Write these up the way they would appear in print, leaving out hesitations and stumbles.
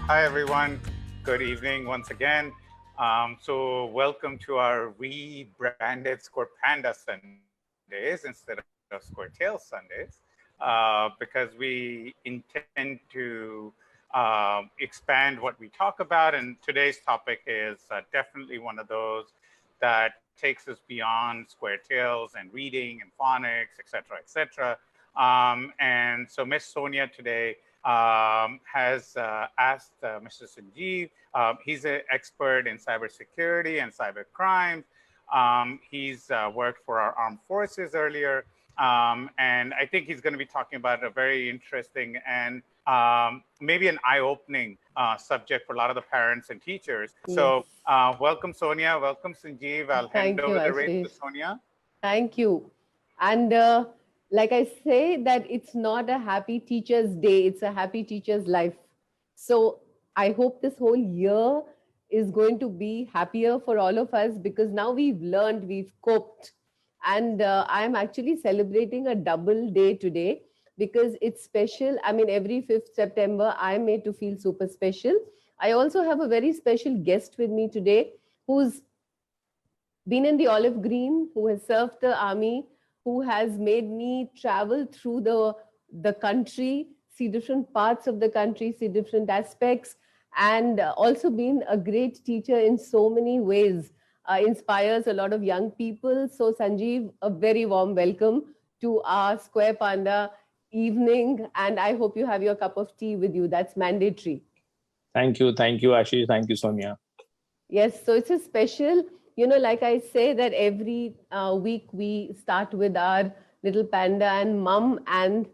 Hi, everyone. Good evening once again. So welcome to our rebranded Score Panda Sundays instead of Score Tail Sundays, because we intend to expand what we talk about. And today's topic is definitely one of those that takes us beyond square tails and reading and phonics, et cetera, et cetera. And so Miss Sonia today has asked Mr. Sanjeev. He's an expert in cybersecurity and cyber crimes. He's worked for our armed forces earlier. And I think he's going to be talking about a very interesting and maybe an eye-opening subject for a lot of the parents and teachers. Yes. So welcome, Sonia. Welcome, Sanjeev. I'll hand over the reins to Sonia. Thank you. And like I say, that it's not a happy teacher's day, it's a happy teacher's life. So I hope this whole year is going to be happier for all of us, because now we've learned, we've coped. And I'm actually celebrating a double day today because it's special. I mean, every 5th September, I'm made to feel super special. I also have a very special guest with me today who's been in the olive green, who has served the army, who has made me travel through the country, see different parts of the country, see different aspects, and also been a great teacher in so many ways, inspires a lot of young people. So Sanjeev, a very warm welcome to our Square Panda evening, and I hope you have your cup of tea with you. That's mandatory. Thank you, Ashish. Thank you, Sonia. Yes, so it's a special, you know, like I say that every week we start with our little panda and mom and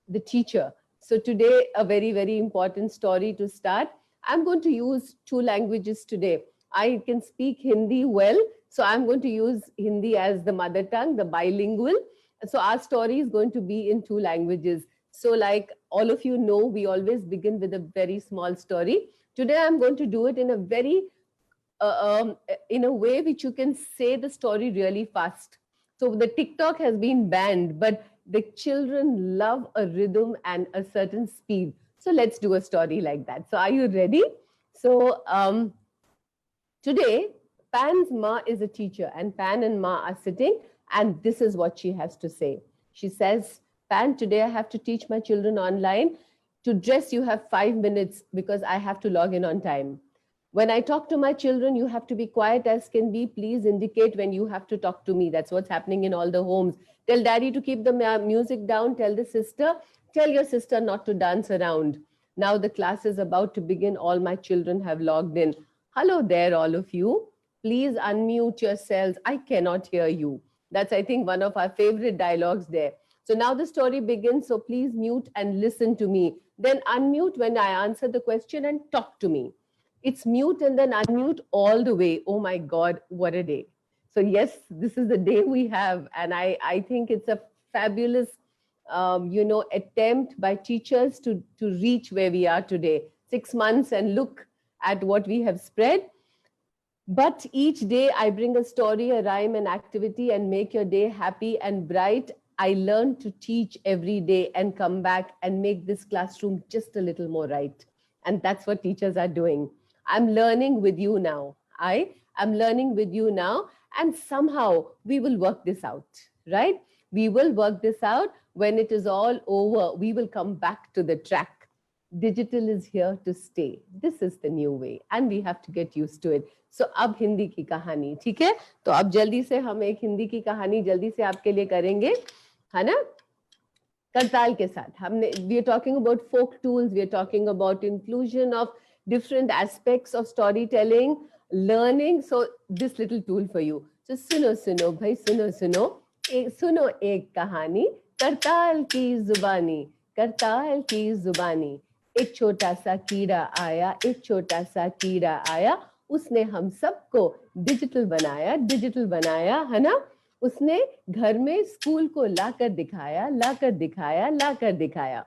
the teacher. So today, a very, very important story to start. I'm going to use 2 languages today. I can speak Hindi well, so I'm going to use Hindi as the mother tongue, the bilingual. So our story is going to be in 2 languages. So like all of you know, we always begin with a very small story. Today, I'm going to do it in a very in a way which you can say the story really fast. So the TikTok has been banned, but the children love a rhythm and a certain speed. So let's do a story like that. So are you ready? So today, Pan's ma is a teacher, and Pan and ma are sitting, and this is what she has to say. She says, Pan, today I have to teach my children online. To dress, you have 5 minutes because I have to log in on time. When I talk to my children, you have to be quiet as can be. Please indicate when you have to talk to me. That's what's happening in all the homes. Tell daddy to keep the music down. Tell the sister, tell your sister not to dance around. Now the class is about to begin. All my children have logged in. Hello there, all of you. Please unmute yourselves. I cannot hear you. That's, I think, one of our favorite dialogues there. So now the story begins. So please mute and listen to me. Then unmute when I answer the question and talk to me. It's mute and then unmute all the way. Oh my God, what a day. So yes, this is the day we have. And I think it's a fabulous, attempt by teachers to reach where we are today. 6 months and look at what we have spread. But each day I bring a story, a rhyme, an activity, and make your day happy and bright. I learn to teach every day and come back and make this classroom just a little more right. And that's what teachers are doing. I'm learning with you now. I am learning with you now, and somehow we will work this out, right? We will work this out. When it is all over, we will come back to the track. Digital is here to stay. This is the new way, and we have to get used to it. So अब हिंदी की कहानी, ठीक है? तो अब जल्दी से हम एक हिंदी की कहानी जल्दी से आपके लिए करेंगे, है ना? करताल के साथ हमने we are talking about folk tools, we are talking about inclusion of different aspects of storytelling, learning. So this little tool for you. So सुनो सुनो भाई सुनो सुनो एक कहानी करताल की जुबानी, करताल की जुबानी। एक छोटा सा कीड़ा आया, एक छोटा सा कीड़ा आया, उसने हम सबको डिजिटल बनाया, है ना? उसने घर में स्कूल को लाकर दिखाया, लाकर दिखाया, लाकर दिखाया।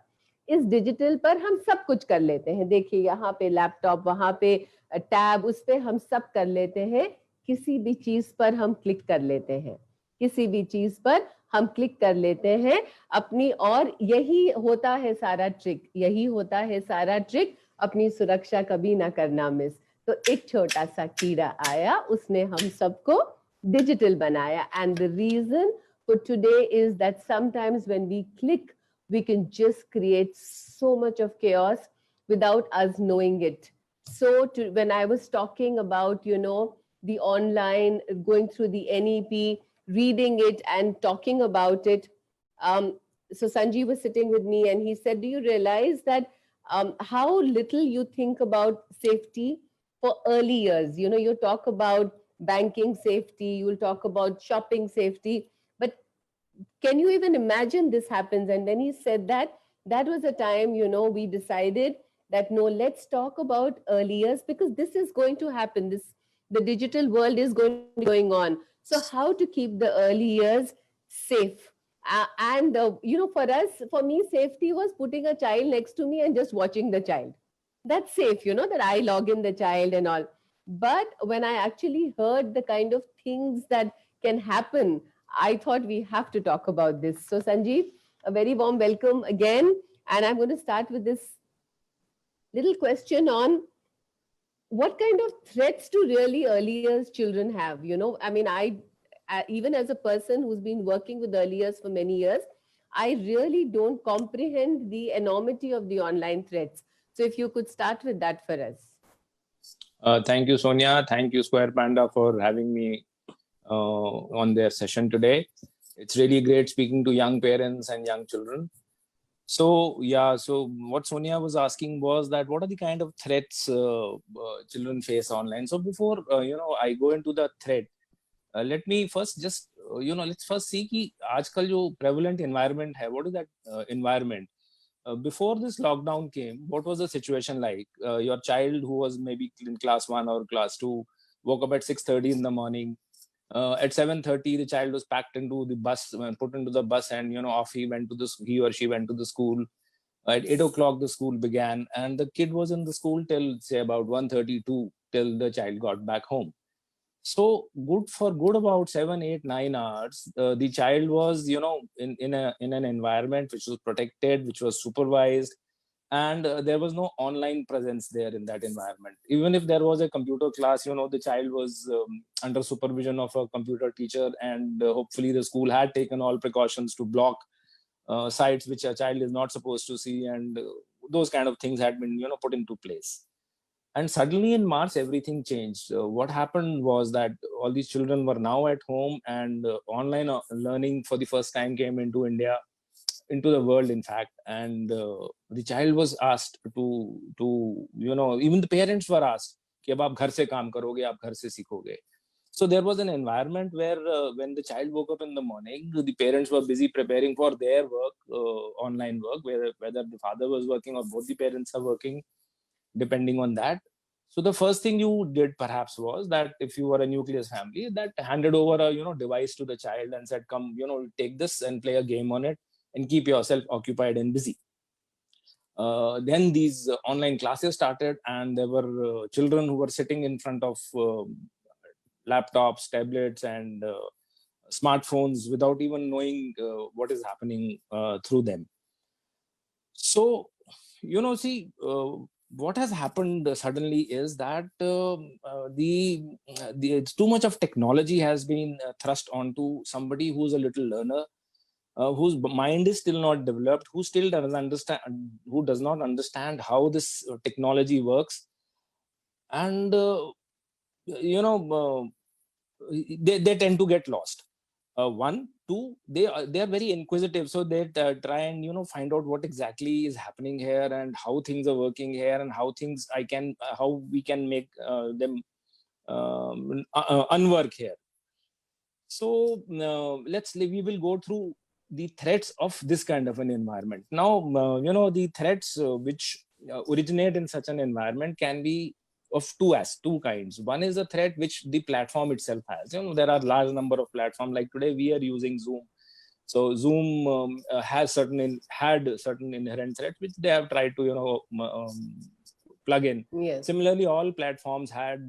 इस डिजिटल पर हम सब कुछ कर लेते हैं। देखिए यहाँ पे लैपटॉप, वहां पे टैब, उस पे हम सब कर लेते हैं। किसी भी चीज पर हम क्लिक कर लेते हैं, किसी भी चीज पर हम क्लिक कर लेते हैं अपनी, और यही होता है सारा ट्रिक, यही होता है सारा ट्रिक, अपनी सुरक्षा कभी ना करना मिस। तो एक छोटा सा कीड़ा आया, उसने हम सबको डिजिटल बनाया। And the reason for today is that sometimes when we click, we can just create so much of chaos without us knowing it. So when I was talking about, the online, going through the NEP, reading it and talking about it, um, so Sanjeev was sitting with me and he said, do you realize that how little you think about safety for early years? You talk about banking safety, you'll talk about shopping safety, but can you even imagine this happens? And when he said that, that was a time, we decided that no, let's talk about early years, because this is going to happen. The digital world is going to be going on. So how to keep the early years safe? And for us, for me, safety was putting a child next to me and just watching the child. That's safe, that I log in the child and all. But when I actually heard the kind of things that can happen, I thought we have to talk about this. So, Sanjeev, a very warm welcome again. And I'm going to start with this little question on what kind of threats do really early years children have? I mean, even as a person who's been working with early years for many years, I really don't comprehend the enormity of the online threats. So, if you could start with that for us. Thank you, Sonia. Thank you, Square Panda, for having me on their session today. It's really great speaking to young parents and young children. So, yeah, so what Sonia was asking was that what are the kind of threats children face online? So before, I go into the threat, let me first just, let's first see कि आजकल जो prevalent environment है, what is that environment? Before this lockdown came, what was the situation like? Your child who was maybe in class 1 or class 2 woke up at 6:30 in the morning. At 7:30, the child was packed into the bus, put into the bus, and off he or she went to the school. At 8 o'clock, the school began, and the kid was in the school till say about 1:32 till the child got back home. So good about 7, 8, 9 hours. The child was, in an environment which was protected, which was supervised, and there was no online presence there in that environment. Even if there was a computer class, the child was under supervision of a computer teacher, and hopefully the school had taken all precautions to block sites which a child is not supposed to see, and those kind of things had been put into place. And suddenly in March, everything changed. What happened was that all these children were now at home, and online learning for the first time came into India, into the world, in fact. And the child was asked to even the parents were asked कि अब आप घर से काम करोगे, आप घर से सीखोगे. So there was an environment where when the child woke up in the morning, the parents were busy preparing for their work, online work, whether the father was working or both the parents are working, depending on that. So the first thing you did perhaps was that if you were a nucleus family, that handed over a device to the child and said, come, take this and play a game on it and keep yourself occupied and busy. Then these online classes started, and there were children who were sitting in front of laptops, tablets, and smartphones without even knowing what is happening through them. So, see, what has happened suddenly is that it's too much of technology has been thrust onto somebody who's a little learner, whose mind is still not developed, who still doesn't understand, who does not understand how this technology works, and they tend to get lost. One, two, they are very inquisitive, so they try and find out what exactly is happening here and how things are working here and how we can make them unwork here. So we will go through the threats of this kind of an environment. Now, the threats which originate in such an environment can be of two kinds. One is a threat which the platform itself has. There are large number of platforms. Like today, we are using Zoom. So Zoom had certain inherent threats which they have tried to plug in. Yes. Similarly, all platforms had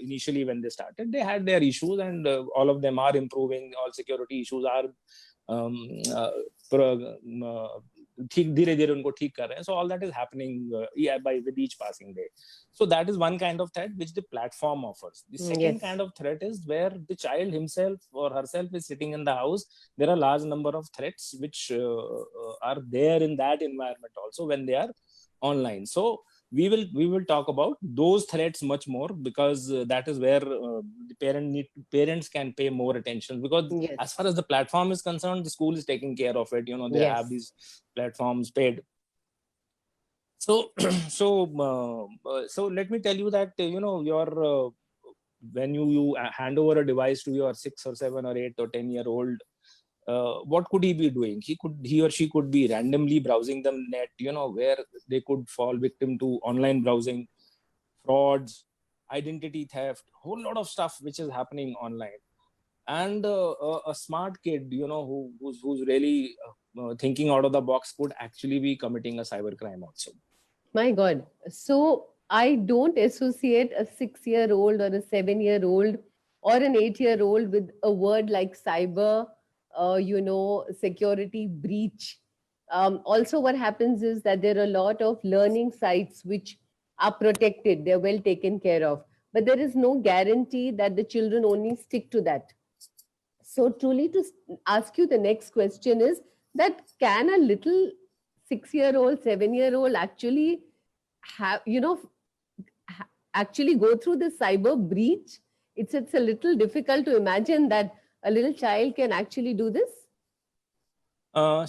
initially when they started, they had their issues, and all of them are improving. All security issues are um, uh, धीरे धीरे उनको ठीक कर रहे हैं. So all that is happening with each passing day. So that is one kind of threat which the platform offers. The second kind of threat is where the child himself or herself is sitting in the house. There are large number of threats which are there in that environment also when they are online. So we will talk about those threats much more, because that is where the parents can pay more attention, because as far as the platform is concerned, the school is taking care of it. They have these platforms paid. So so let me tell you that your when you hand over a device to your 6 or 7 or 8 or 10-year-old, what could he be doing? He or she could be randomly browsing the net, where they could fall victim to online browsing, frauds, identity theft, whole lot of stuff which is happening online. And a smart kid, who's really thinking out of the box, could actually be committing a cybercrime also. My God. So I don't associate a 6-year-old or a 7-year-old or an 8-year-old with a word like cyber, security breach. Also, what happens is that there are a lot of learning sites which are protected, they're well taken care of. But there is no guarantee that the children only stick to that. So, truly, to ask you the next question is that can a little 6-year-old, 7-year-old actually have, actually go through the cyber breach? It's a little difficult to imagine that a little child can actually do this.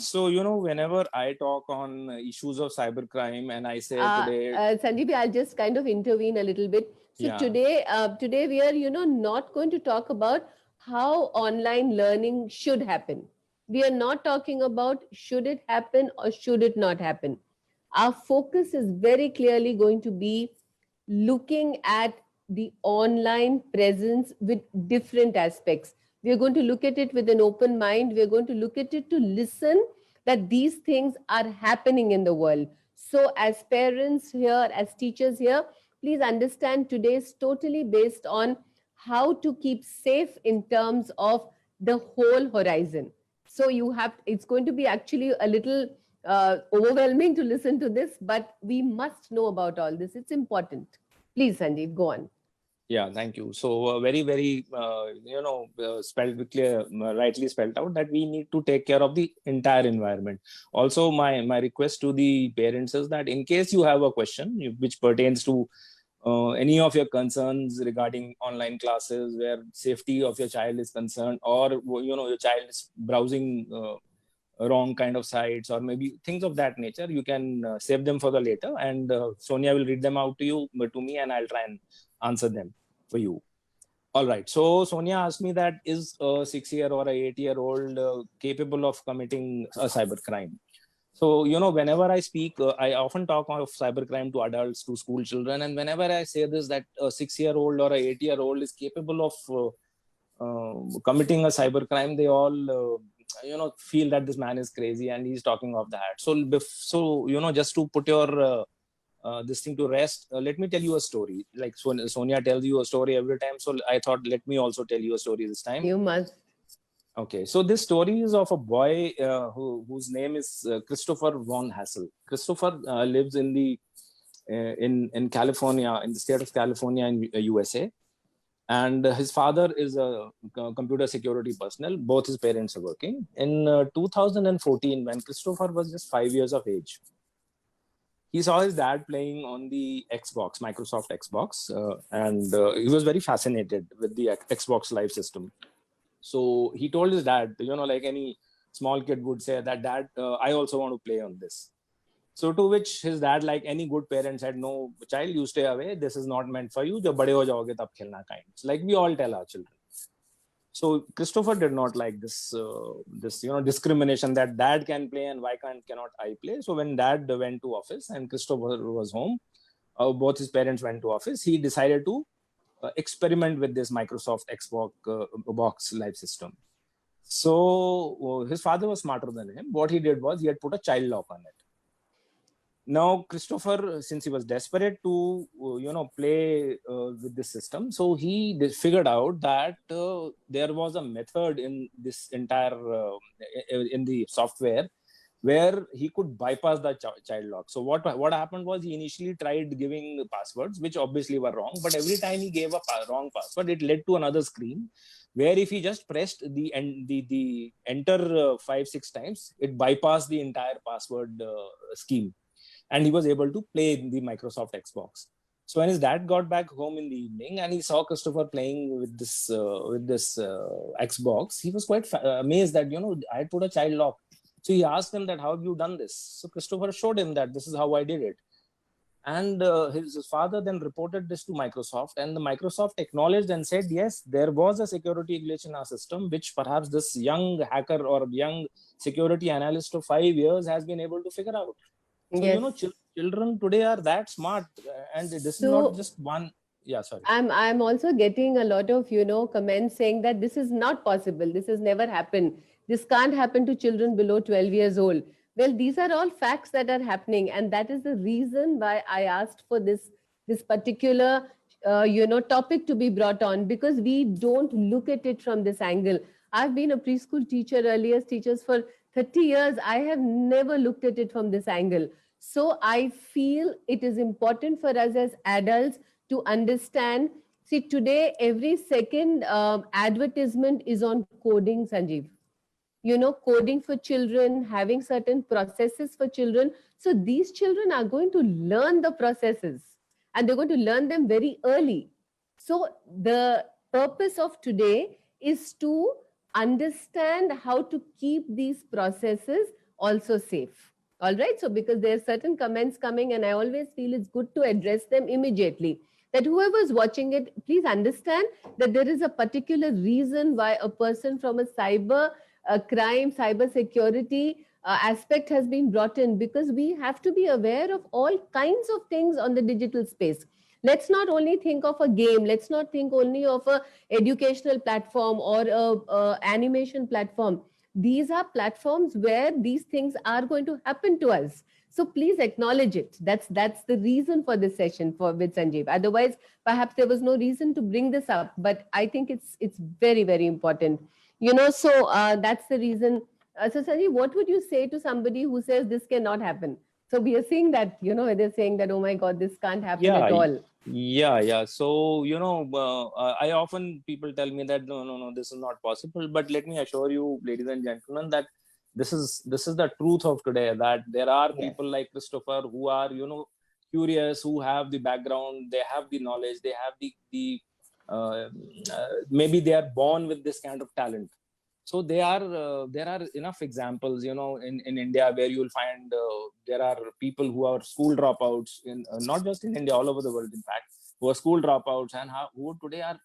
So, whenever I talk on issues of cybercrime and I say today... Sanjeev, I'll just kind of intervene a little bit. So today we are, not going to talk about how online learning should happen. We are not talking about should it happen or should it not happen. Our focus is very clearly going to be looking at the online presence with different aspects. We are going to look at it with an open mind. We are going to look at it to listen that these things are happening in the world. So as parents here, as teachers here, please understand today is totally based on how to keep safe in terms of the whole horizon. So it's going to be actually a little overwhelming to listen to this, but we must know about all this. It's important. Please, Sanjeev, go on. Yeah, thank you. So very, very, rightly spelled out that we need to take care of the entire environment. Also, my request to the parents is that in case you have a question which pertains to any of your concerns regarding online classes where safety of your child is concerned, or your child is browsing wrong kind of sites, or maybe things of that nature, you can save them for the later, and Sonia will read them out to me, and I'll try and answer them for you. All right. So Sonia asked me that is a 6-year or a 8-year-old capable of committing a cybercrime? So, whenever I speak, I often talk of cybercrime to adults, to school children. And whenever I say this, that a 6-year-old or a 8-year-old is capable of committing a cybercrime, they all, feel that this man is crazy and he's talking off the hat. So, just to put your this thing to rest, let me tell you a story. Like Sonia tells you a story every time. So I thought, let me also tell you a story this time. You must. Okay, so this story is of a boy whose name is Christopher von Hassel. Christopher lives in California, in the state of California in USA, and his father is a computer security personnel. Both his parents are working. In 2014, when Christopher was just 5 years of age, he saw his dad playing on the Xbox, Microsoft Xbox, and he was very fascinated with the Xbox Live system. So he told his dad, like any small kid would say that, Dad, I also want to play on this. So to which his dad, like any good parent, said, no, child, you stay away. This is not meant for you. Jab bade ho jaoge tab khelna kind. It's like we all tell our children. So Christopher did not like this discrimination that dad can play and why cannot I play. So when dad went to office and Christopher was home, both his parents went to office, he decided to experiment with this Microsoft Xbox box live system. So his father was smarter than him. What he did was he had put a child lock on it. Now Christopher, since he was desperate to play with the system, so he figured out that there was a method in this entire in the software where he could bypass the child lock. So what happened was he initially tried giving passwords, which obviously were wrong. But every time he gave a wrong password, it led to another screen where if he just pressed the enter 5-6 times, it bypassed the entire password scheme, and he was able to play in the Microsoft Xbox. So when his dad got back home in the evening and he saw Christopher playing with this Xbox, he was quite amazed that I had put a child lock. So he asked him that, how have you done this? So Christopher showed him that this is how I did it. And his father then reported this to Microsoft, and the Microsoft acknowledged and said, yes, there was a security glitch in our system, which perhaps this young hacker or young security analyst of 5 years has been able to figure out. So, Yes. children today are that smart, and this is not So just one. Yeah, sorry. I'm also getting a lot of comments saying that this is not possible. This has never happened. This can't happen to children below 12 years old. Well, these are all facts that are happening, and that is the reason why I asked for this particular topic to be brought on, because we don't look at it from this angle. I've been a preschool teacher, earlier teachers for 30 years. I have never looked at it from this angle. So I feel it is important for us as adults to understand. See, today every second advertisement is on coding, Sanjeev. Coding for children, having certain processes for children. So these children are going to learn the processes, and they're going to learn them very early. So the purpose of today is to understand how to keep these processes also safe. All right. So because there are certain comments coming, and I always feel it's good to address them immediately. That whoever is watching it, please understand that there is a particular reason why a person from a cyber crime, cyber security aspect has been brought in, because we have to be aware of all kinds of things on the digital space. Let's not only think of a game. Let's not think only of a educational platform or a animation platform. These are platforms where these things are going to happen to us. So please acknowledge it. That's the reason for this session for with Sanjeev. Otherwise, perhaps there was no reason to bring this up. But I think it's very, very important. So that's the reason. So Sanjeev, what would you say to somebody who says this cannot happen? So we are seeing that, they're saying that, oh my God, this can't happen Yeah, at all. yeah. So, I often people tell me that no, this is not possible. But let me assure you, ladies and gentlemen, that this is the truth of today. That there are Yes. people like Christopher who are curious, who have the background, they have the knowledge, they have the uh, maybe they are born with this kind of talent. So there are enough examples in India where you will find there are people who are school dropouts in not just in India, all over the world, in fact, who are school dropouts, and who today are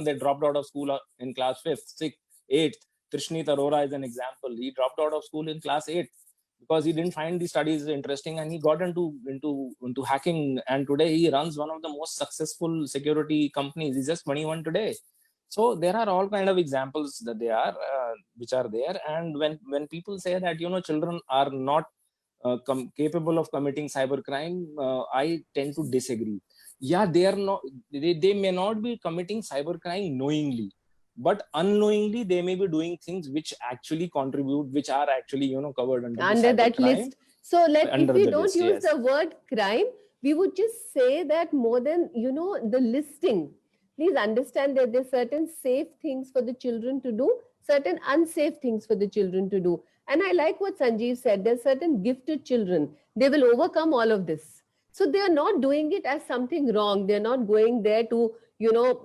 they dropped out of school in class 5th, 6th, 8th. Trishneet Arora is an example. He dropped out of school in class 8th because he didn't find the studies interesting, and he got into hacking, and today he runs one of the most successful security companies. He's just 21 today. So there are all kind of examples that they are which are there. And when people say that children are not capable of committing cybercrime, I tend to disagree. Yeah, they are not. They may not be committing cybercrime knowingly, but unknowingly they may be doing things which actually contribute, which are actually covered under the Under that cybercrime. list. So if Under we the don't list, use yes. the word crime, we would just say that more than, the listing. Please understand that there's certain safe things for the children to do, certain unsafe things for the children to do. And I like what Sanjeev said. There's certain gifted children. They will overcome all of this. So they are not doing it as something wrong. They're not going there to,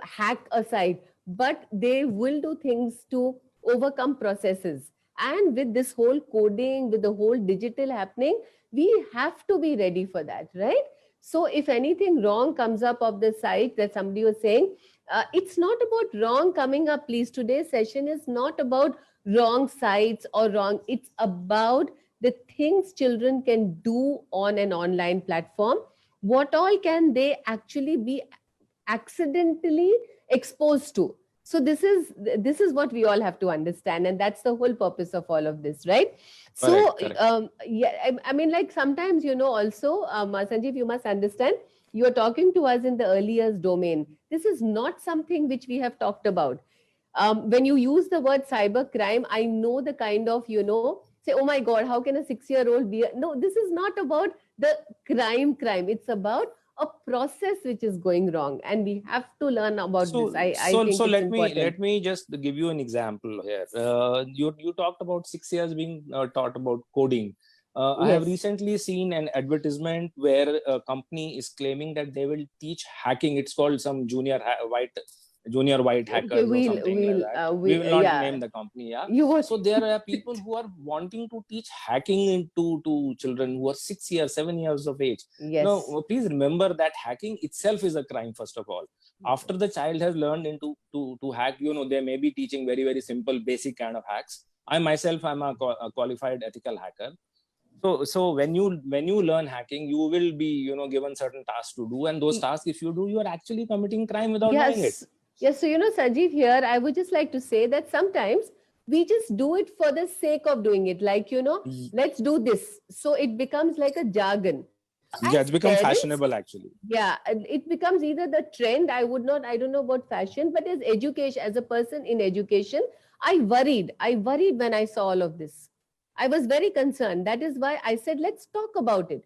hack a site, but they will do things to overcome processes. And with this whole coding, with the whole digital happening, we have to be ready for that, right? So if anything wrong comes up of the site that somebody was saying, it's not about wrong coming up, please. Today's session is not about wrong sites or wrong. It's about the things children can do on an online platform. What all can they actually be accidentally exposed to? So this is what we all have to understand, and that's the whole purpose of all of this, right? Correct, So correct. yeah, I mean, like sometimes, also, Sanjeev, you must understand, you are talking to us in the early years domain. This is not something which we have talked about. When you use the word cyber crime, I know the kind of, say, oh my God, how can a 6-year-old be? No, this is not about the crime. It's about a process which is going wrong. And we have to learn about this. I think So it's let important. me just give you an example here. You talked about 6 years being taught about coding. I have Yes. recently seen an advertisement where a company is claiming that they will teach hacking. It's called some junior white Okay, hackers or something like that. We will not yeah. name the company. Yeah. You were, So there are people who are wanting to teach hacking into to children who are 6 years, 7 years of age. yes. Please remember that hacking itself is a crime, first of all. After the child has learned into to hack, they may be teaching very, very simple basic kind of hacks. I myself am a qualified ethical hacker. So when you learn hacking, you will be given certain tasks to do, and those tasks, if you do, you are actually committing crime without knowing it. Yes, yes. So, Sanjeev, here I would just like to say that sometimes we just do it for the sake of doing it. Like, let's do this. So it becomes like a jargon. So, Yeah, as it's become parents, fashionable actually. yeah, and it becomes either the trend. I don't know about fashion, but as education, as a person in education, I worried when I saw all of this. I was very concerned. That is why I said, let's talk about it.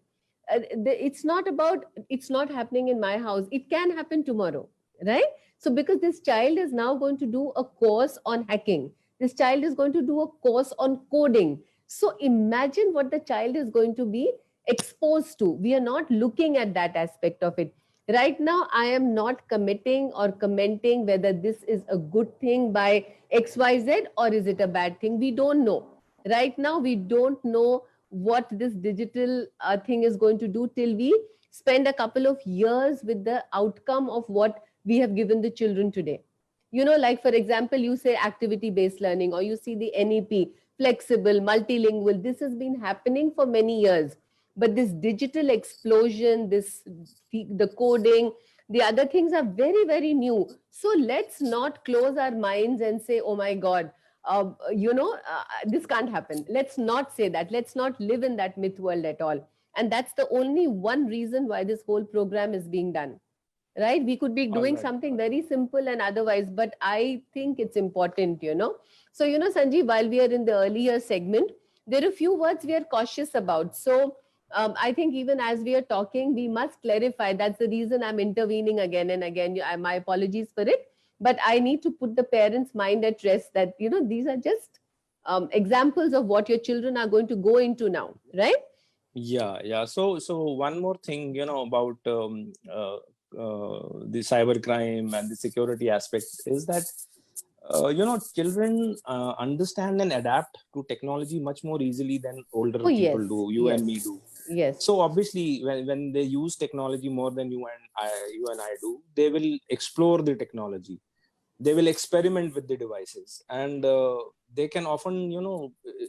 It's not happening in my house. It can happen tomorrow, right? So, because this child is now going to do a course on hacking, this child is going to do a course on coding. So, imagine what the child is going to be exposed to. We are not looking at that aspect of it. Right now, I am not committing or commenting whether this is a good thing by XYZ or is it a bad thing. We don't know. Right now, we don't know what this digital thing is going to do till we spend a couple of years with the outcome of what we have given the children today. Like for example, you say activity based learning, or you see the NEP, flexible, multilingual. This has been happening for many years. But this digital explosion, the coding, the other things are very, very new. So let's not close our minds and say, oh my God, this can't happen. Let's not say that. Let's not live in that myth world at all. And that's the only one reason why this whole program is being done, right? We could be All doing right. something very simple and otherwise, but I think it's important. So, Sanjeev, while we are in the earlier segment, there are a few words we are cautious about. So, I think even as we are talking, we must clarify. That's the reason I'm intervening again and again. My apologies for it, but I need to put the parents' mind at rest that these are just examples of what your children are going to go into now, right? Yeah. So one more thing, about the cyber crime and the security aspect is that children understand and adapt to technology much more easily than older Oh people yes, do. You and me yes, do. yes, So obviously, when they use technology more than you and I do, they will explore the technology. They will experiment with the devices, and they can often,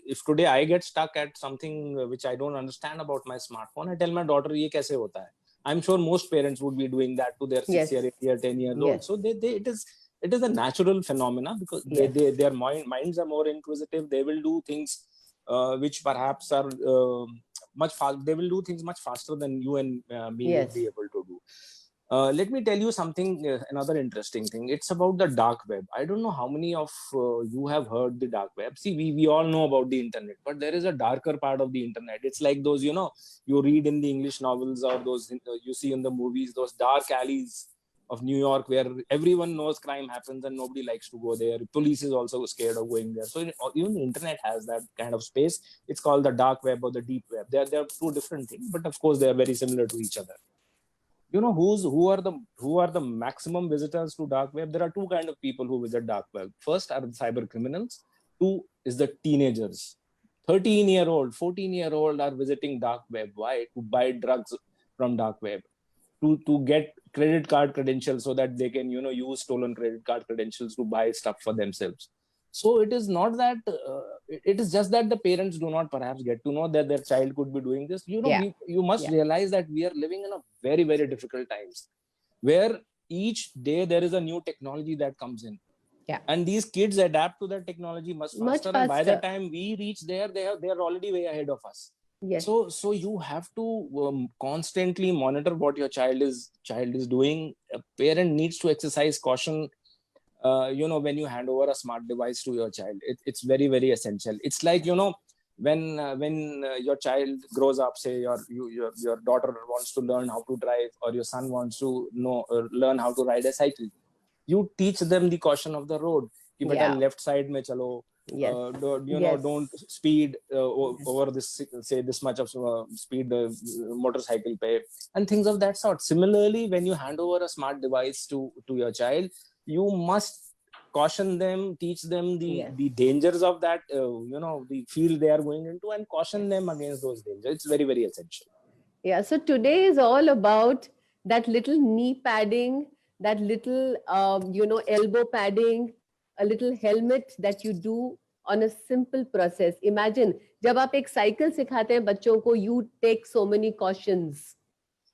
if today I get stuck at something which I don't understand about my smartphone, I tell my daughter, "Ye kaise hota hai?" I'm sure most parents would be doing that to their 6 year, yes, 8 year, 10 years old. So yes, it is a natural phenomena because yes. their minds are more inquisitive. They will do things which perhaps are much fast. They will do things much faster than you and me would be Yes. able to do. Let me tell you something, another interesting thing. It's about the dark web. I don't know how many of you have heard the dark web. See, we all know about the internet, but there is a darker part of the internet. It's like those, you read in the English novels, or those you see in the movies, those dark alleys of New York where everyone knows crime happens and nobody likes to go there. Police is also scared of going there. So even the internet has that kind of space. It's called the dark web or the deep web. They're two different things, but of course they are very similar to each other. Who are the maximum visitors to dark web? There are two kind of people who visit dark web. First are the cyber criminals. Two is the teenagers. 13-year-old, 14-year-old are visiting dark web. Why? To buy drugs from dark web, to get credit card credentials so that they can use stolen credit card credentials to buy stuff for themselves. So it is not that it is just that the parents do not perhaps get to know that their child could be doing this. Yeah. You must Yeah. realize that we are living in a very, very difficult times where each day there is a new technology that comes in. Yeah. And these kids adapt to that technology much Much faster. And by the faster. time we reach there, they are already way ahead of us. Yes. So you have to constantly monitor what your child is doing. A parent needs to exercise caution. When you hand over a smart device to your child, it's very, very essential. It's like, when your child grows up, say your daughter wants to learn how to drive, or your son wants to learn how to ride a cycle. You teach them the caution of the road. Ki beta Yeah. left side mein chalo. Yes. Yes. Don't speed over this, say this much of speed motorcycle pay, and things of that sort. Similarly, when you hand over a smart device to your child, you must caution them, teach them Yes. the dangers of that, the field they are going into, and caution them against those dangers. It's very, very essential. Yeah, so today is all about that little knee padding, that little, elbow padding, a little helmet that you do on a simple process. Imagine, जब आप एक cycle सिखाते हैं बच्चों को, you take so many cautions.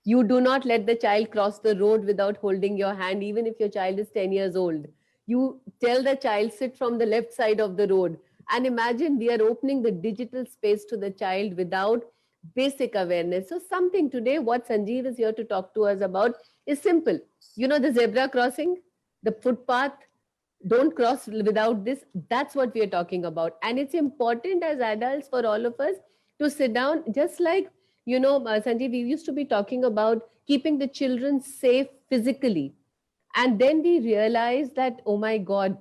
You do not let the child cross the road without holding your hand, even if your child is 10 years old. You tell the child, sit from the left side of the road. And imagine we are opening the digital space to the child without basic awareness. So, something today, what Sanjeev is here to talk to us about is simple. You know, the zebra crossing, the footpath, don't cross without this. That's what we are talking about. And it's important as adults for all of us to sit down, just like, Sanjay, we used to be talking about keeping the children safe physically. And then we realized that, oh my God,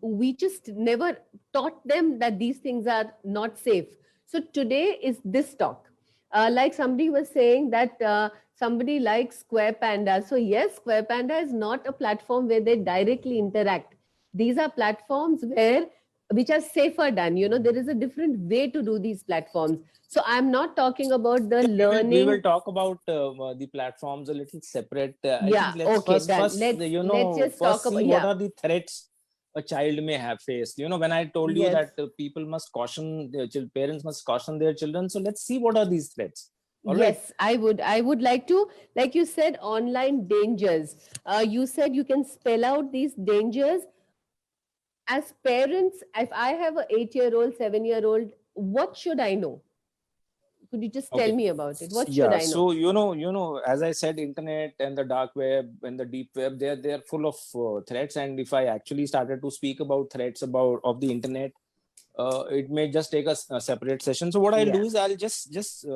we just never taught them that these things are not safe. So today is this talk. Like somebody was saying that somebody likes Square Panda. So yes, Square Panda is not a platform where they directly interact. These are platforms which are safer done. There is a different way to do these platforms. So I'm not talking about the We will learning. talk about the platforms a little separate. I Yeah, think let's okay, first done. first Let's just talk first see about, what yeah. are the threats a child may have faced. When I told you Yes. that people must caution their parents must caution their children, so let's see what are these threats. All right. Yes, I would. I would like to, like you said, online dangers. You said you can spell out these dangers. As parents, if I have an 8-year-old, 7-year-old, what should I know? Could you just tell Okay. me about it? What should Yeah. I know? So as I said, internet and the dark web and the deep web, they're full of threats. And if I actually started to speak about threats of the internet, it may just take a separate session. So what I'll Yeah. do is I'll just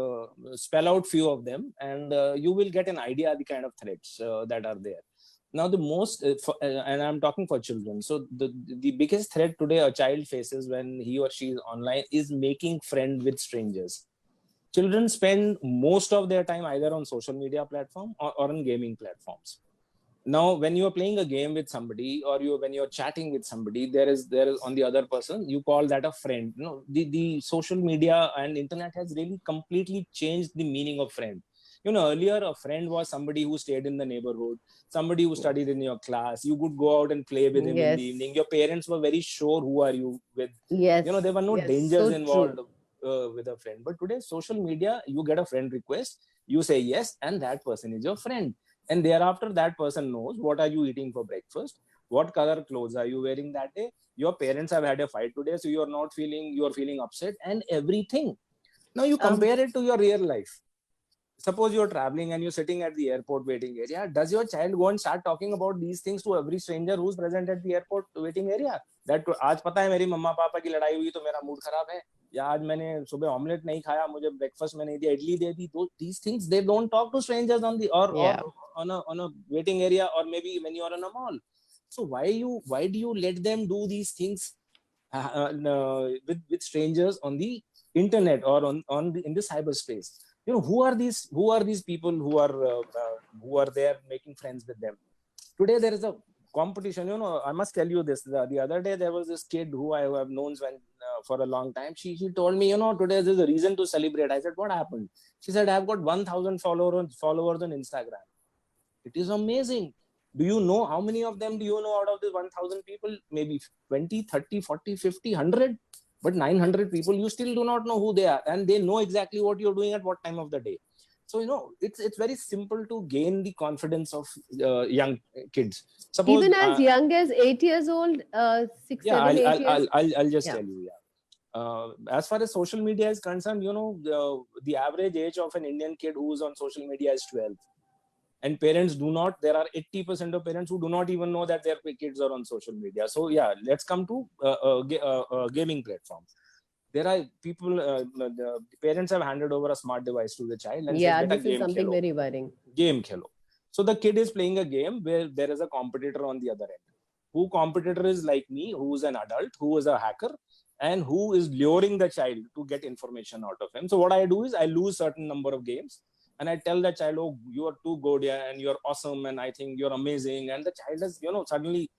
spell out few of them, and you will get an idea the kind of threats that are there. Now, the most, and I'm talking for children. So the biggest threat today a child faces when he or she is online is making friends with strangers. Children spend most of their time either on social media platform or on gaming platforms. Now when you are playing a game with somebody, or when you're chatting with somebody, there is on the other person, you call that a friend. The social media and internet has really completely changed the meaning of friend. Earlier a friend was somebody who stayed in the neighborhood, somebody who studied in your class. You could go out and play with him in the Yes. evening. Your parents were very sure who are you with. Yes. There were no Yes. dangers So involved true. with a friend. But today social media, you get a friend request, you say yes, and that person is your friend. And thereafter that person knows what are you eating for breakfast, what color clothes are you wearing that day, your parents have had a fight today, so you're feeling upset, and everything. Now you Um. compare it to your real life. Suppose you're traveling and you're sitting at the airport waiting area. Does your child go and start talking about these things to every stranger who's present at the airport waiting area? That आज पता है मेरी मम्मा पापा की लड़ाई हुई तो मेरा मूड खराब है, या आज मैंने सुबह ऑमलेट नहीं खाया, मुझे ब्रेकफास्ट में नहीं दिया, इडली दे दी. तो these things they don't talk to strangers on the or Yeah. on a waiting area, or maybe when you are in a mall. So why do you let them do these things with strangers on the internet or in the cyberspace? Who are these people who are there making friends with them? Today there is a competition. I must tell you this. The other day there was this kid who I have known for a long time. She told me, today there's a reason to celebrate. I said, what happened? She said, I've got 1,000 followers on Instagram. It is amazing. Do you know how many of them do you know out of the 1,000 people? Maybe 20, 30, 40, 50, 100. But 900 people, you still do not know who they are. And they know exactly what you're doing at what time of the day. So it's very simple to gain the confidence of young kids. Suppose Even as young as 8 years old, six, yeah, 7, 8 years. I'll just Yeah. tell you. Yeah. As far as social media is concerned, the average age of an Indian kid who's on social media is 12. And parents do not, there are 80% of parents who do not even know that their kids are on social media. So yeah, let's come to gaming platform. There are people, the parents have handed over a smart device to the child and said, Yeah, beta this is game something khelo, very worrying. game khelo. So the kid is playing a game where there is a competitor on the other end. Who competitor is like me, who is an adult, who is a hacker, and who is luring the child to get information out of him. So what I do is I lose certain number of games and I tell the child, oh, you are too good, yeah, and you're awesome, and I think you're amazing. And the child has, suddenly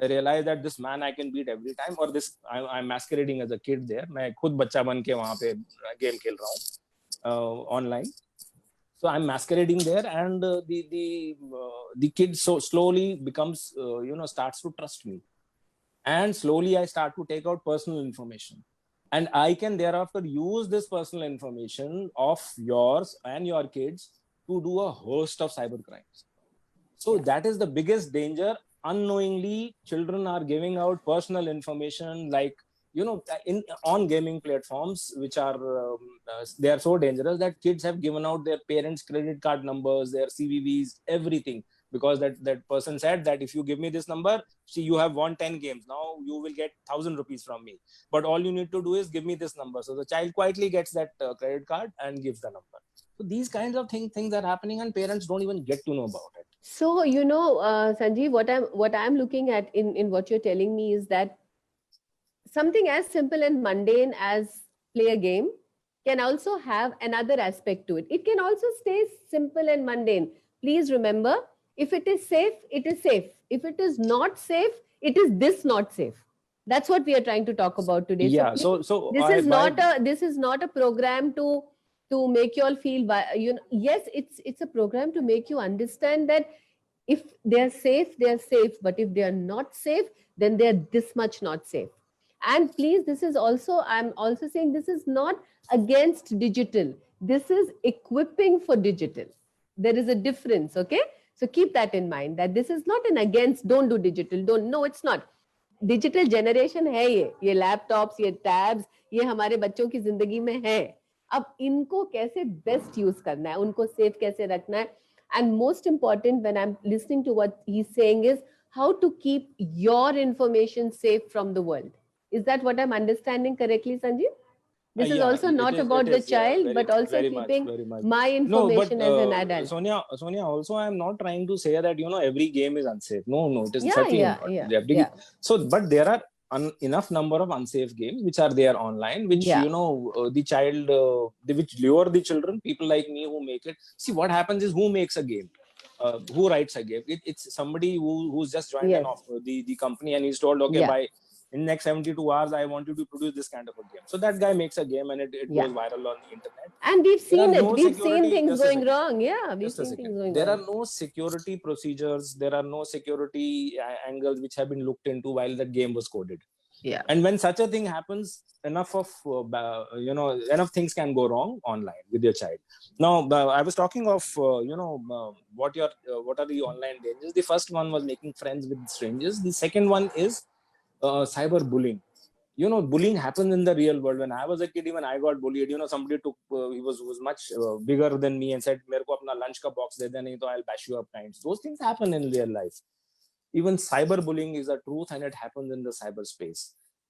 realize that this man I can beat every time, or this I'm masquerading as a kid there. मैं खुद बच्चा बन के वहाँ पे game खेल रहा हूँ online. So I'm masquerading there, and the kid so slowly becomes starts to trust me, and slowly I start to take out personal information, and I can thereafter use this personal information of yours and your kids to do a host of cyber crimes. So Yeah. that is the biggest danger. Unknowingly, children are giving out personal information, like in on gaming platforms, which are they are so dangerous that kids have given out their parents' credit card numbers, their CVVs, everything, because that person said that if you give me this number, see, you have won 10 games. Now you will get 1,000 rupees from me. But all you need to do is give me this number. So the child quietly gets that credit card and gives the number. So these kinds of things are happening, and parents don't even get to know about it. So, Sanjeev, what I'm looking at in what you're telling me is that something as simple and mundane as play a game can also have another aspect to it. It can also stay simple and mundane. Please remember, if it is safe, it is safe. If it is not safe, it is this not safe. That's what we are trying to talk about today. So Yeah. please, So this I is by not a program to make you all feel, yes, it's a program to make you understand that if they are safe, they are safe, but if they are not safe, then they are this much not safe. And please, this is also, I'm also saying, this is not against digital, this is equipping for digital. There is a difference. Okay, so keep that in mind, that this is not an against, don't do digital, don't, no, it's not. Digital generation है, ये laptops, ये tabs, ये हमारे बच्चों की जिंदगी में है. अब इनको कैसे बेस्ट यूज करना है, उनको सेफ कैसे रखना है. And most important when I am listening to what he is saying is how to keep your information safe from the world. Is that what I'm understanding correctly, Sanjeev? This is yeah, also it not is, about the yeah, child, very, but also very much, keeping very much. my No, but information as an adult. Sonia, also I am not trying to say that every game is unsafe. No, it is Yeah, certainly yeah, not. yeah, Every, yeah, so but there are enough number of unsafe games which are there online, which yeah. the child which lure the children, people like me who make it. See, what happens is, who makes a game, who writes a game? It's somebody who's just joined Yes. the company, and he's told, okay, Yeah, by in next 72 hours I want you to produce this kind of a game. So that guy makes a game, and it yeah. goes viral on the internet. And we've There are seen it. no We've seen security, things just a going second, wrong. Yeah, we've just a seen second. things going There are wrong. no security procedures, there are no security angles which have been looked into while that game was coded. Yeah. And when such a thing happens, enough of enough things can go wrong online with your child. Now I was talking of what are the online dangers. The first one was making friends with strangers. The second one is cyber bullying. Bullying happens in the real world. When I was a kid, even I got bullied. Somebody took he was much bigger than me and said, "Mere ko apna lunch ka box de de, nahi to I'll bash you up." Kinds. Those things happen in real life. Even cyberbullying is a truth, and it happens in the cyberspace.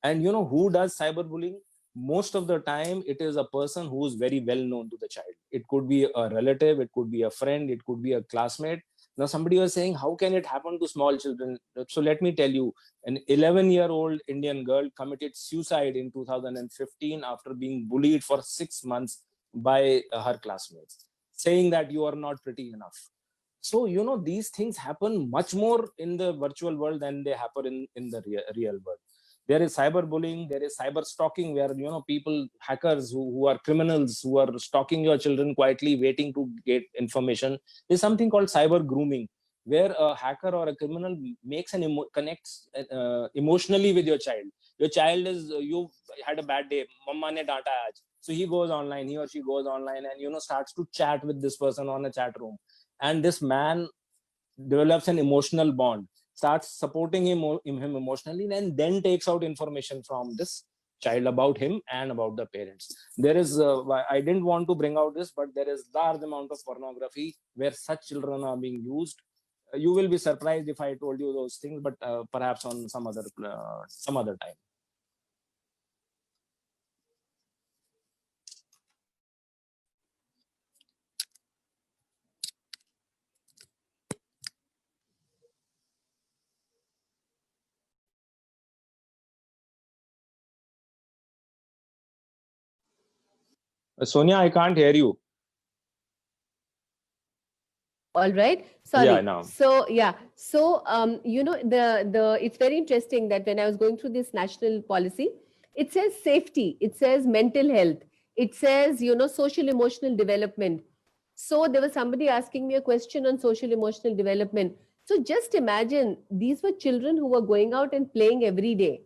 And who does cyberbullying? Most of the time it is a person who is very well known to the child. It could be a relative, it could be a friend, it could be a classmate. Now somebody was saying, how can it happen to small children? So let me tell you, an 11-year-old Indian girl committed suicide in 2015 after being bullied for 6 months by her classmates, saying that you are not pretty enough. So these things happen much more in the virtual world than they happen in the real world. There is cyberbullying, there is cyber stalking, where people, hackers who are criminals, who are stalking your children quietly, waiting to get information. There's something called cyber grooming, where a hacker or a criminal makes connects emotionally with your child. Your child is, you had a bad day, mama ne danta aaj. So he goes online, he or she goes online and starts to chat with this person on a chat room, and this man develops an emotional bond, starts supporting him emotionally, and then takes out information from this child about him and about the parents. There is I didn't want to bring out this, but there is large amount of pornography where such children are being used. You will be surprised if I told you those things, but perhaps on some other time. Sonia, I can't hear you. All right. Yeah, Sorry. now. So yeah. So the it's very interesting that when I was going through this national policy, it says safety, it says mental health, it says social emotional development. So there was somebody asking me a question on social emotional development. So just imagine, these were children who were going out and playing every day.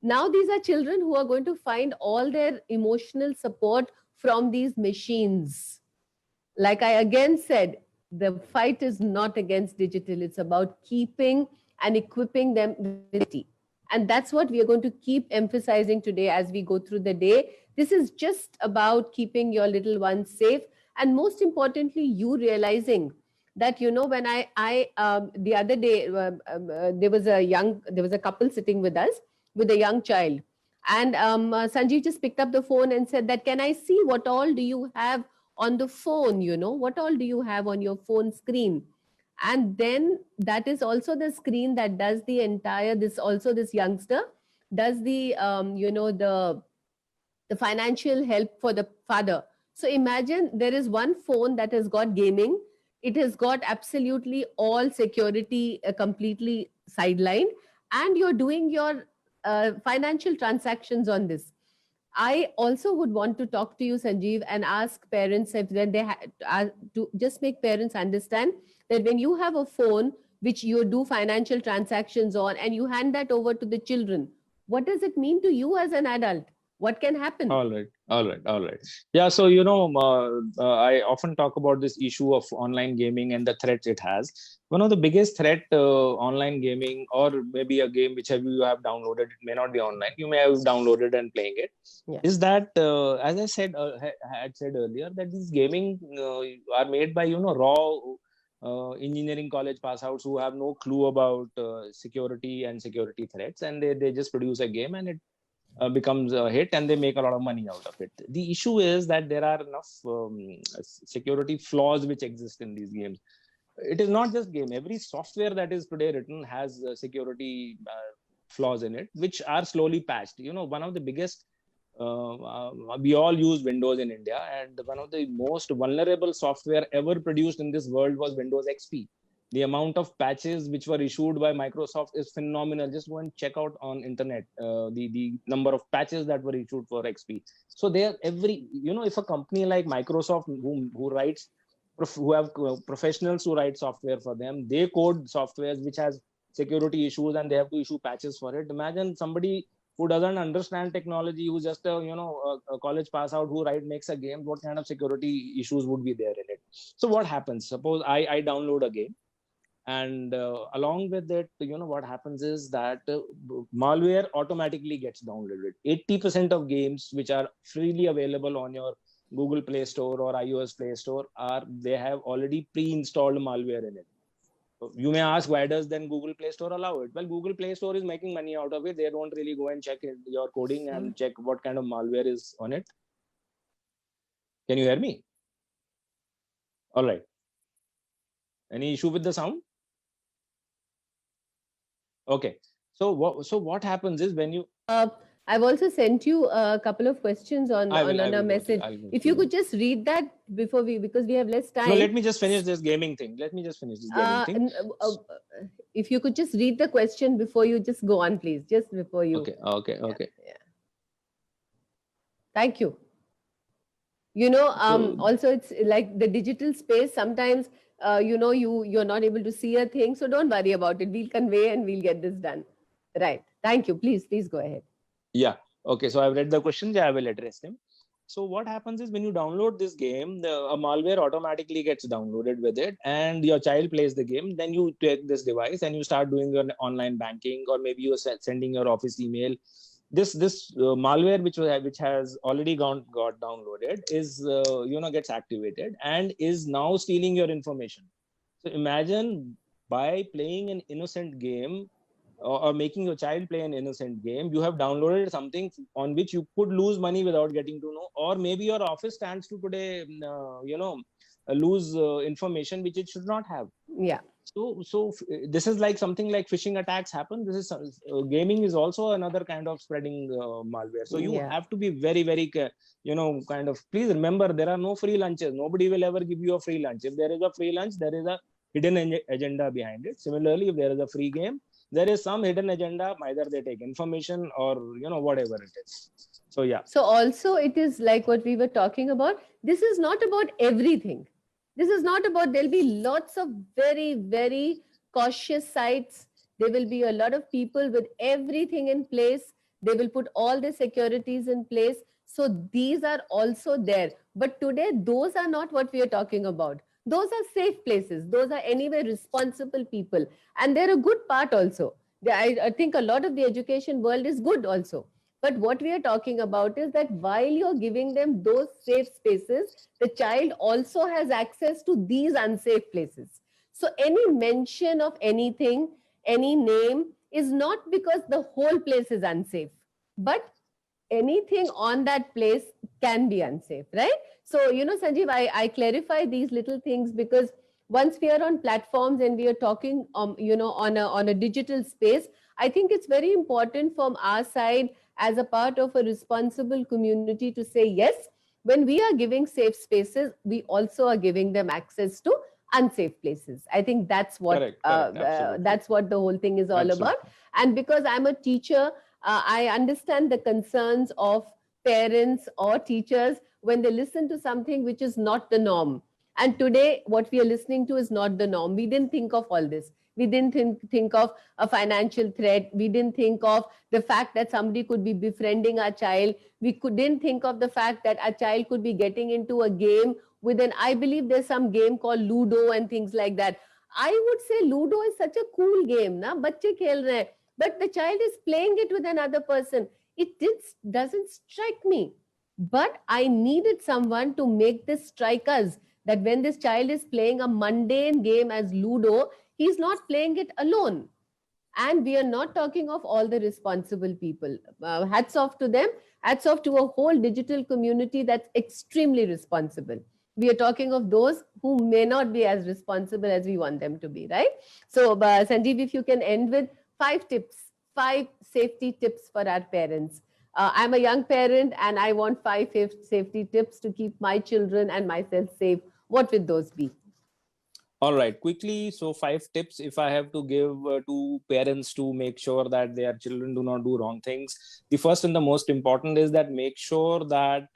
Now these are children who are going to find all their emotional support from these machines. Like I again said, the fight is not against digital, it's about keeping and equipping them with safety. And that's what we are going to keep emphasizing today as we go through the day. This is just about keeping your little ones safe, and most importantly, you realizing that when I the other day there was a couple sitting with us with a young child, and Sanjeev just picked up the phone and said that, can I see what all do you have on the phone, what all do you have on your phone screen? And then that is also the screen that does the entire, this youngster does the financial help for the father. So imagine, there is one phone that has got gaming, it has got absolutely all security completely sidelined, and you're doing your financial transactions on this. I also would want to talk to you, Sanjeev, and ask parents if when they to just make parents understand that when you have a phone which you do financial transactions on and you hand that over to the children, what does it mean to you as an adult? What can happen? All right. Yeah, so I often talk about this issue of online gaming and the threats it has. One of the biggest threat online gaming, or maybe a game which you have downloaded, it may not be online, you may have downloaded and playing it, Yeah. is that as I said had said earlier, that these gaming are made by raw engineering college pass outs who have no clue about security and security threats, and they just produce a game and it becomes a hit and they make a lot of money out of it. The issue is that there are enough security flaws which exist in these games. It is not just game. Every software that is today written has security flaws in it, which are slowly patched. One of the biggest, we all use Windows in India, and one of the most vulnerable software ever produced in this world was Windows XP. The amount of patches which were issued by Microsoft is phenomenal. Just go and check out on internet the number of patches that were issued for XP. So there, if a company like Microsoft who writes, who have professionals who write software for them, they code softwares which has security issues and they have to issue patches for it. Imagine somebody who doesn't understand technology, who's just a college pass out who makes a game, what kind of security issues would be there in it? So what happens? Suppose I download a game, and along with it, what happens is that malware automatically gets downloaded. 80% of games which are freely available on your Google Play Store or iOS Play Store they have already pre-installed malware in it. You may ask, why does then Google Play Store allow it? Well, Google Play Store is making money out of it. They don't really go and check your coding and check what kind of malware is on it. Can you hear me? All right. Any issue with the sound? Okay. So what happens is when you I've also sent you a couple of questions on I will a message. If you could just read that before because we have less time. No, let me just finish this gaming thing. If you could just read the question before you just go on, please. Just before you. Okay. Yeah. Thank you. Also, it's like the digital space. Sometimes you're not able to see a thing. So don't worry about it. We'll convey and we'll get this done. Right. Thank you. Please go ahead. Yeah. Okay. So I've read the questions. I will address them. So what happens is when you download this game, a malware automatically gets downloaded with it, and your child plays the game. Then you take this device and you start doing your online banking, or maybe you're sending your office email. This malware which has already got downloaded is gets activated and is now stealing your information. So imagine, by playing an innocent game, or making your child play an innocent game, you have downloaded something on which you could lose money without getting to know, or maybe your office stands to today lose information which it should not have. Yeah. So this is like something like phishing attacks happen. This is gaming is also another kind of spreading malware. So you Yeah. have to be very, very kind of, please remember, there are no free lunches. Nobody will ever give you a free lunch. If there is a free lunch, there is a hidden agenda behind it. Similarly, if there is a free game, there is some hidden agenda. Either they take information or whatever it is. So yeah. So also it is like what we were talking about. This is not about everything. This is not about, there'll be lots of very, very cautious sites. There will be a lot of people with everything in place. They will put all the securities in place. So these are also there. But today, those are not what we are talking about. Those are safe places. Those are anyway responsible people. And they're a good part also. I think a lot of the education world is good also. But what we are talking about is that while you're giving them those safe spaces, the child also has access to these unsafe places. So any mention of anything, any name, is not because the whole place is unsafe, but anything on that place can be unsafe, right? So, Sanjeev, I clarify these little things because once we are on platforms and we are talking, on a digital space, I think it's very important from our side as a part of a responsible community to say, yes, when we are giving safe spaces, we also are giving them access to unsafe places. I think that's what Correct, absolutely. that's what the whole thing is all about. Absolutely. And because I'm a teacher, I understand the concerns of parents or teachers when they listen to something which is not the norm. And today, what we are listening to is not the norm. We didn't think of all this. We didn't think of a financial threat. We didn't think of the fact that somebody could be befriending our child. Didn't think of the fact that our child could be getting into a game with I believe there's some game called Ludo and things like that. I would say Ludo is such a cool game, na? Bacche khel rahe hain, but the child is playing it with another person. Doesn't strike me. But I needed someone to make this strike us that when this child is playing a mundane game as Ludo, he's not playing it alone. And we are not talking of all the responsible people. Hats off to them. Hats off to a whole digital community that's extremely responsible. We are talking of those who may not be as responsible as we want them to be, right? So, Sanjeev, if you can end with 5 tips, 5 safety tips for our parents. I'm a young parent and I want 5 safety tips to keep my children and myself safe. What would those be? All right, quickly. So 5 tips, if I have to give to parents to make sure that their children do not do wrong things. The first and the most important is that make sure that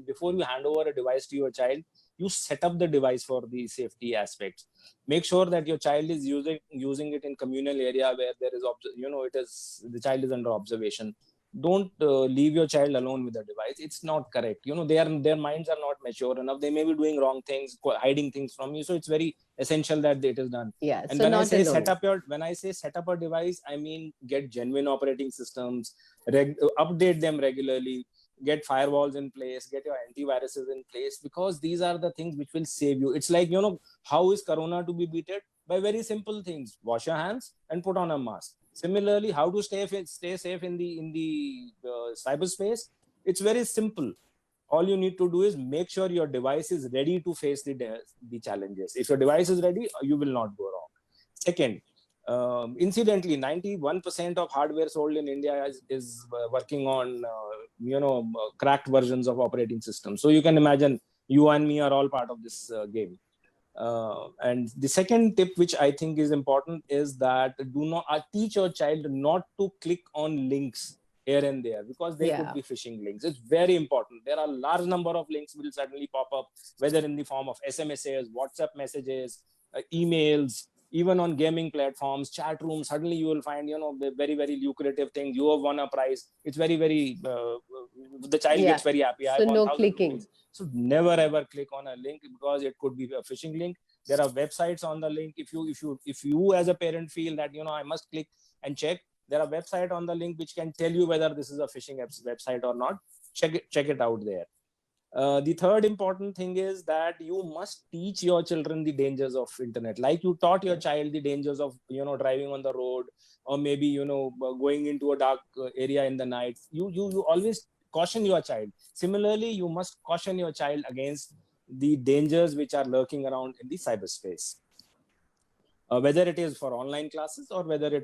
before you hand over a device to your child, you set up the device for the safety aspects. Make sure that your child is using it in communal area where there is the child is under observation. Don't leave your child alone with the device. It's not correct. Their minds are not mature enough. They may be doing wrong things, hiding things from you. So it's very essential that it is done. Yeah, And so not alone. when I say set up a device, I mean get genuine operating systems, update them regularly, get firewalls in place, get your antiviruses in place, because these are the things which will save you. It's like, how is corona to be beaten? By very simple things: wash your hands and put on a mask. Similarly, how to stay safe in the cyberspace? It's very simple. All you need to do is make sure your device is ready to face the challenges. If your device is ready, you will not go wrong. Second, incidentally, 91% of hardware sold in India is working on cracked versions of operating systems. So you can imagine, you and me are all part of this game. And the second tip, which I think is important, is that do not teach your child not to click on links here and there, because they could be phishing links. It's very important. There are a large number of links will suddenly pop up, whether in the form of SMSs, WhatsApp messages, emails, even on gaming platforms, chat rooms. Suddenly you will find, very, very lucrative things. You have won a prize. It's very, very, the child gets very happy. I So won no 1,000 clicking. rupees. So never ever click on a link, because it could be a phishing link. There are websites on the link. If you as a parent feel that, I must click and check, there are website on the link which can tell you whether this is a phishing website or not. Check it out there. The third important thing is that you must teach your children the dangers of internet, like you taught your child the dangers of driving on the road, or maybe going into a dark area in the night. You always caution your child. Similarly, you must caution your child against the dangers which are lurking around in the cyberspace. Whether it is for online classes, or whether it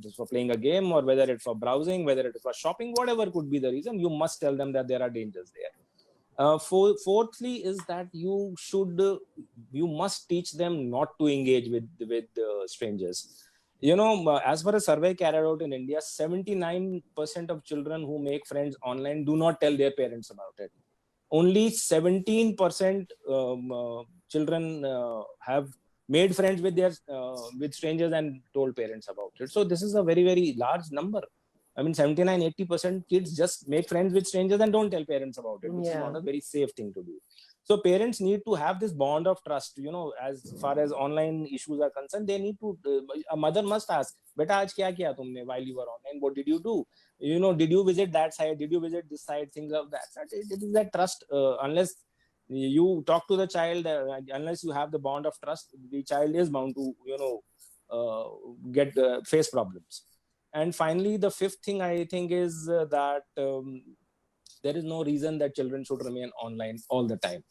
is for playing a game, or whether it's for browsing, whether it is for shopping, whatever could be the reason, you must tell them that there are dangers there. Fourthly is that you must teach them not to engage with strangers. As per a survey carried out in India, 79% of children who make friends online do not tell their parents about it. Only 17% children have made friends with strangers and told parents about it. So this is a very, very large number. I mean, 79-80% kids just make friends with strangers and don't tell parents about it, which is not a very safe thing to do. So parents need to have this bond of trust. As far as online issues are concerned, they need to. A mother must ask, "Beta, aaj kya kiya tumne while you were online? What did you do? Did you visit that site? Did you visit this site?" Things of that. It is that trust. Unless you talk to the child, unless you have the bond of trust, the child is bound to get face problems. And finally, the fifth thing I think is that there is no reason that children should remain online all the time.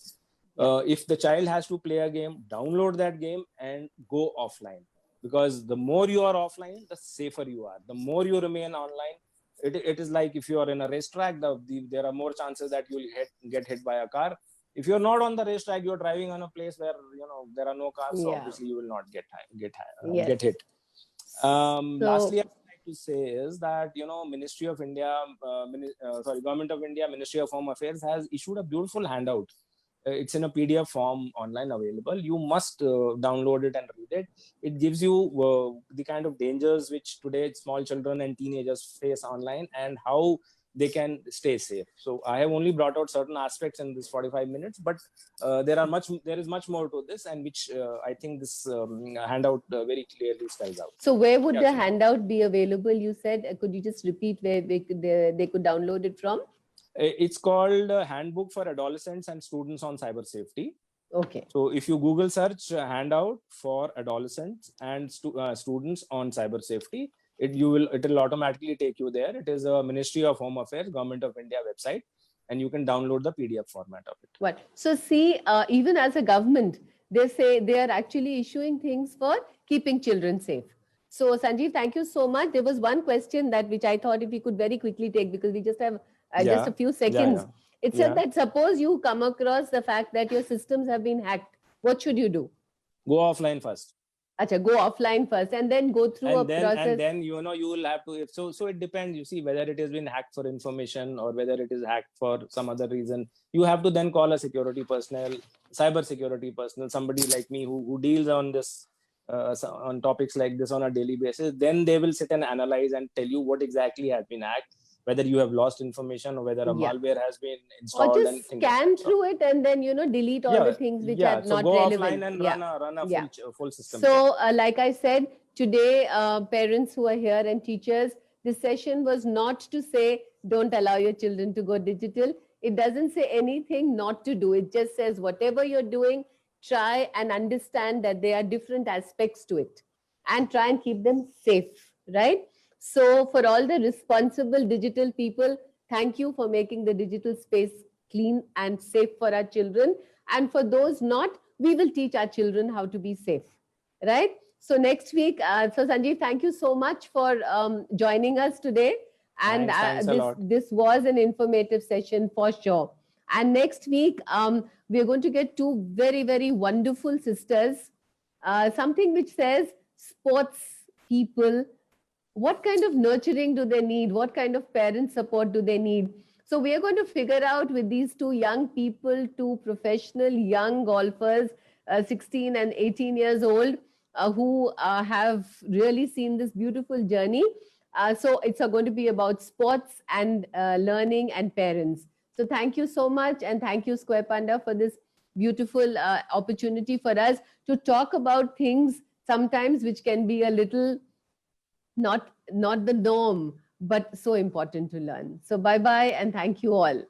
If the child has to play a game, download that game and go offline, because the more you are offline, the safer you are. The more you remain online, it is like if you are in a racetrack, there are more chances that you will get hit by a car. If you're not on the racetrack, you're driving on a place where there are no cars, so obviously you will not get hit. Lastly, I would like to say is that Ministry of India, Government of India, Ministry of Home Affairs has issued a beautiful handout. It's in a PDF form online available. You must download it and read it. It gives you the kind of dangers which today small children and teenagers face online, and how they can stay safe. So I have only brought out certain aspects in this 45 minutes, but there is much more to this, and which I think this handout very clearly spells out. So where would the handout be available? You said, could you just repeat where they could download it from? It's called Handbook for Adolescents and Students on Cyber Safety. Okay. So if you Google search handout for adolescents and students on cyber safety, it will automatically take you there. It is a Ministry of Home Affairs, Government of India website, and you can download the PDF format of it. What? So see, even as a government, they say they are actually issuing things for keeping children safe. So Sanjeev, thank you so much. There was one question which I thought if we could very quickly take, because we just have just a few seconds. It said that suppose you come across the fact that your systems have been hacked, what should you do? Go offline first. Acha, go offline first and then go through a process. And then you will have to. So it depends. You see whether it has been hacked for information or whether it is hacked for some other reason. You have to then call a security personnel, cyber security personnel, somebody like me who deals on this. On topics like this on a daily basis. Then they will sit and analyze and tell you what exactly has been hacked, whether you have lost information or whether a malware has been installed. Or just scan through it and then delete all the things which are not go relevant. Offline and run a full system. So like I said, today parents who are here and teachers, this session was not to say don't allow your children to go digital. It doesn't say anything not to do. It just says whatever you're doing, try and understand that there are different aspects to it and try and keep them safe, right? So for all the responsible digital people, thank you for making the digital space clean and safe for our children. And for those not, we will teach our children how to be safe, right? So next week, so Sanjeev, thank you so much for joining us today. And this was an informative session for sure. And next week, we are going to get two very, very wonderful sisters. Something which says sports people what kind of nurturing do they need? What kind of parent support do they need? So we are going to figure out with these two young people, two professional young golfers, 16 and 18 years old, who have really seen this beautiful journey. So it's going to be about sports and learning and parents. So thank you so much, and thank you, Square Panda, for this beautiful opportunity for us to talk about things sometimes which can be a little not the norm, but so important to learn. So bye bye, and thank you all.